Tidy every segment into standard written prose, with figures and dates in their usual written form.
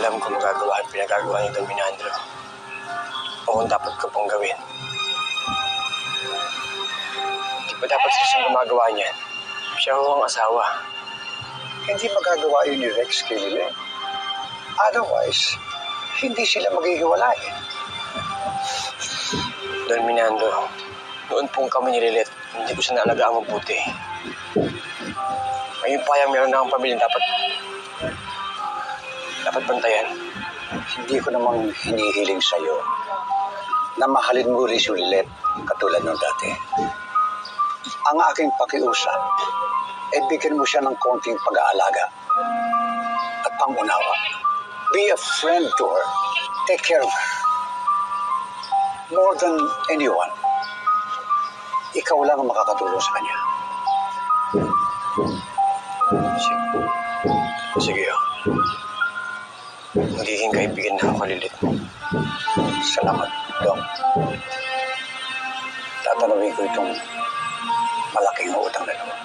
alam kung magagawa at pinagagawa ni Don Minandro. O kung dapat ko pong gawin. Di ba dapat siya gumagawa niyan? Siya ho ang asawa. Hindi magagawa yun ni Rex kay Lilith. Otherwise, hindi sila maghihiwalay. Don Minando, noon pong kami ni Lilith, hindi ko siya naalagaan mabuti. Ngayon pa yung meron na akong pamilya dapat bantayan. Hindi ko namang hinihiling sa'yo na mahalin mo rin si Lilith katulad ng dati. Ang aking pakiusap ay bigyan mo siya ng konting pag-aalaga at pangunawa. Be a friend to her. Take care of her. More than anyone, ikaw lang ang makakatulong sa kanya. Sige ho. Magiging kaibigan na ako, Lilith. Salamat, Dong. Tatanawin ko itong malaking utang na naman.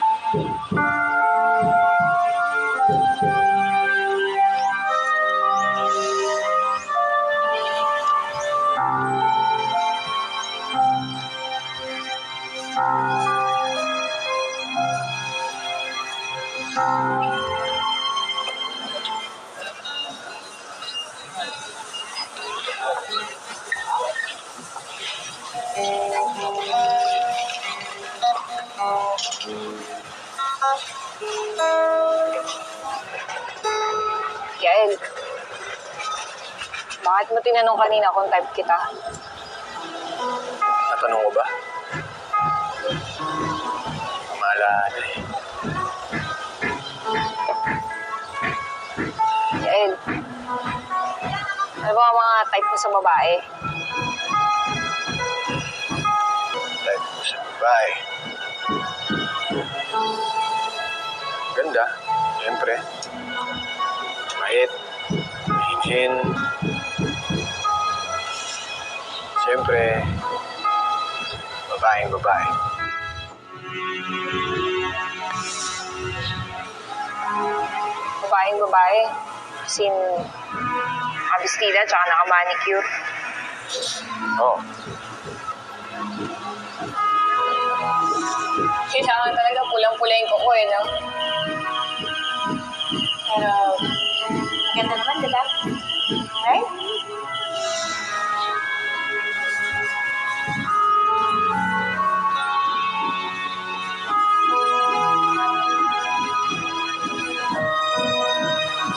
Yael, bakit mo tinanong kanina kung type kita? Natanong ko ba? Maalala eh. Yael, ano ba ang mga type mo sa babae? Type ko sa babae. Ganda, siyempre. Mait, mahinhin. Siyempre, babaeng babae. Babaeng babae? Sin abistida tsaka naka-manicure? Oo. Kailangan talaga pulang-pula yung kuko eh, no? Pero, maganda naman, diba? Right?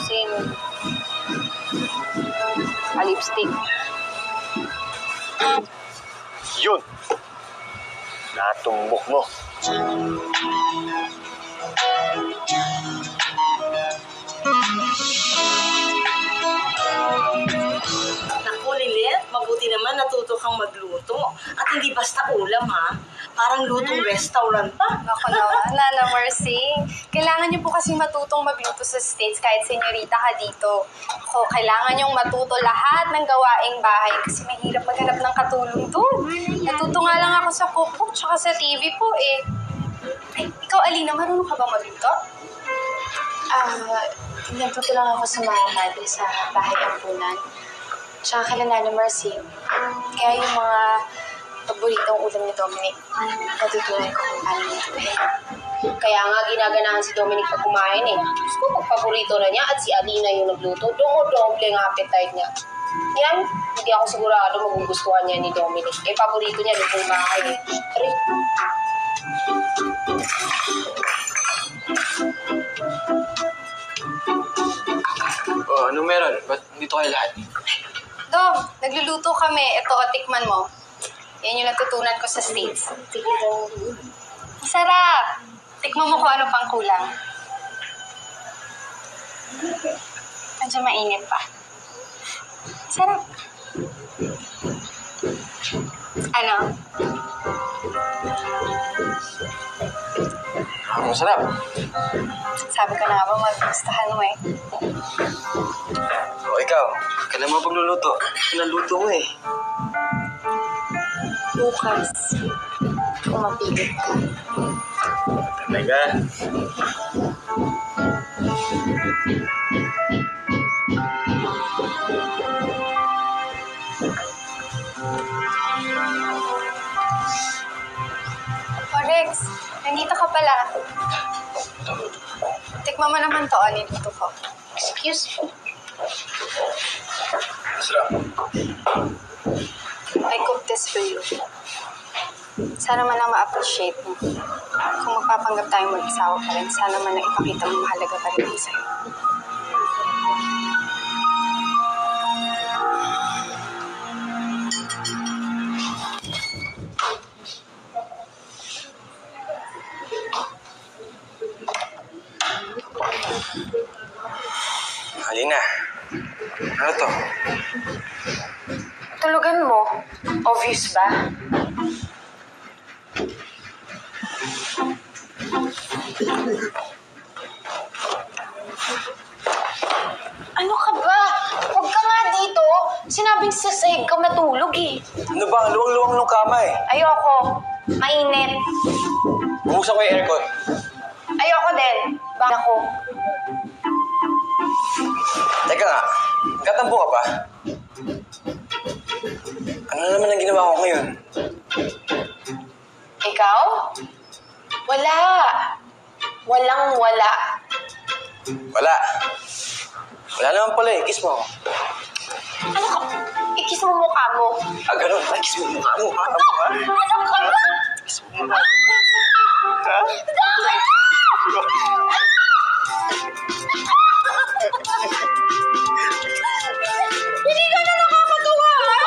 Sin lipstick. Yun! Natumbok mo. Naku, Lilith, mabuti naman natuto kang magluto. At hindi basta ulam, ha? Parang lutong restaurant pa. Ako naman, Nana Mercy. Kailangan niyo po kasi matutong magluto sa States kahit senyorita ka dito. Ako, kailangan niyong matuto lahat ng gawaing bahay kasi mahirap maghanap ng katulong doon. Natuto nga lang ako sa cookbook tsaka sa TV po eh. Ay, ikaw, Alina, marunong ka ba magluto? Nagluto lang ako sa mga madre sa bahay ampunan. Tsaka kala Nana Mercy. Kaya yung mga paboritong ulam ni Dominic, natutunan ko kung paano lutuin. Kaya nga ginaganahan si Dominic pag kumain eh. Gusto ko pagpaborito na niya at si Alina yung nagluto. Doble ang appetite niya. Yan, hindi ako sigurado magugustuhan niya ni Dominic. Eh, paborito niya lutong bahay eh. Tari. Oh, ano meron? Ba't dito kayo lahat? Dom, nagluluto kami. Ito, tikman mo. Yan yung natutunan ko sa States. Sarap! Tikman mo kung ano pang kulang. Medyo mainit pa. Sarap. Ano? Ang masarap. Sabi ko na ba magustuhan mo eh. O ikaw, kailan mo pagluluto? Pinaluto mo eh. Bukas, kung mapilit ka. Talaga? Rex, nandito ka pala. Tikman mo naman to, nilito ko. Excuse me. Masarap. I cooked this for you. Sana man lang ma-appreciate mo. Kung magpapanggap tayong mag-isawa pa rin, sana man lang ipakita mo mahalaga pa rin sa'yo. Alina, ano to? Tulugan mo. Obvious ba? Ano ka ba? Huwag ka nga dito. Sinabing sa sahig ka matulog eh. Ano ba? Ang luwang-luwang ng kama eh. Ayoko. Mainit. Bubuksan ko yung aircon. Ayoko din. Baka ako. Teka nga, katampo ka ba? Ano na naman ang ginawa ko ngayon? Ikaw? Wala. Walang wala. Wala. Wala naman pala eh. Kiss mo ako. Ano ka? Ikis mo mukha mo. Ah, ganun. Ay, kiss mo yung mukha mo. Ha? Ano ba? Ano ka ba? Kiss mo yung mukha mo. Ha? Hindi ka na nakakagawa, ha?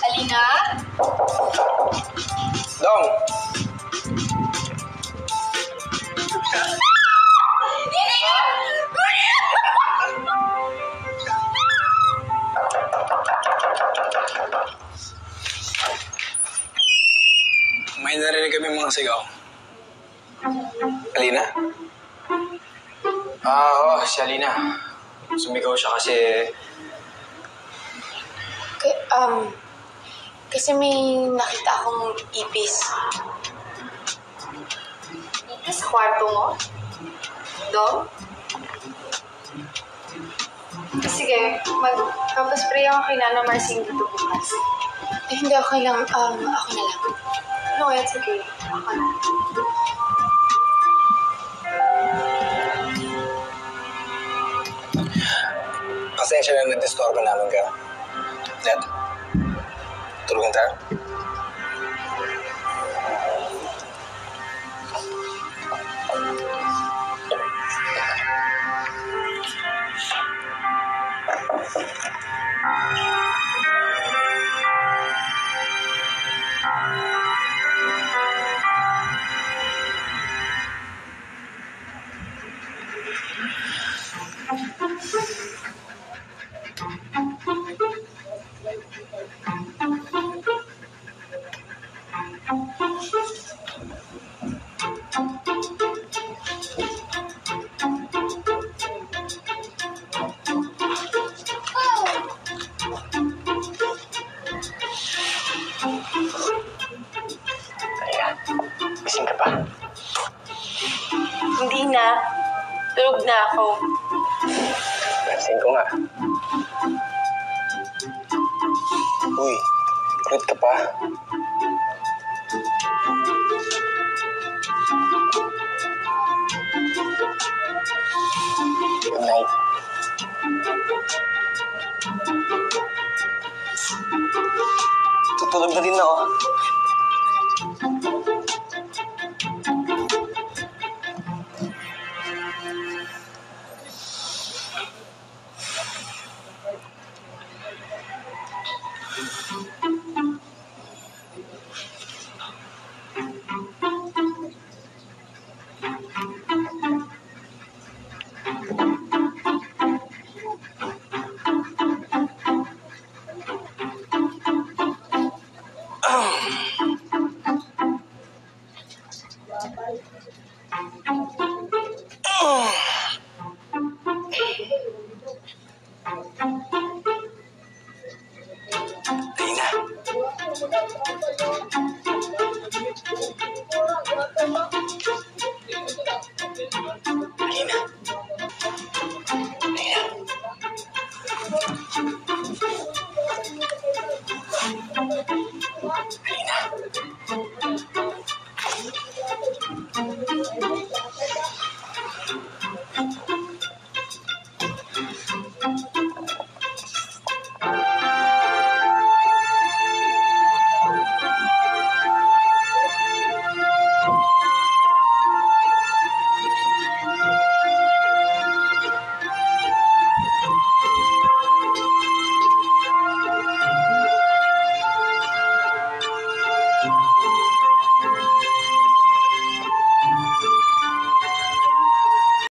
Alina? Dong! May narinig kami mga sigaw. Alina? Oo, si Alina. Sumigaw siya kasi... Kasi may nakita akong ipis. Ipis sa kwarto mo? Dom? Sige, magpapaspray ako kay Nana Marcing dito bukas. Eh, hindi, okay lang. Ako na lang. No, it's okay. Ako na. Pasensya na nag-disturbo namin ka. Dad, tulungan tayo. Gising ka pa? Hindi na. Tulog na ako. Gising ko nga. Uy, kulit ka pa? Good night. Tutulog na din ako. Tina. Alina. Alina.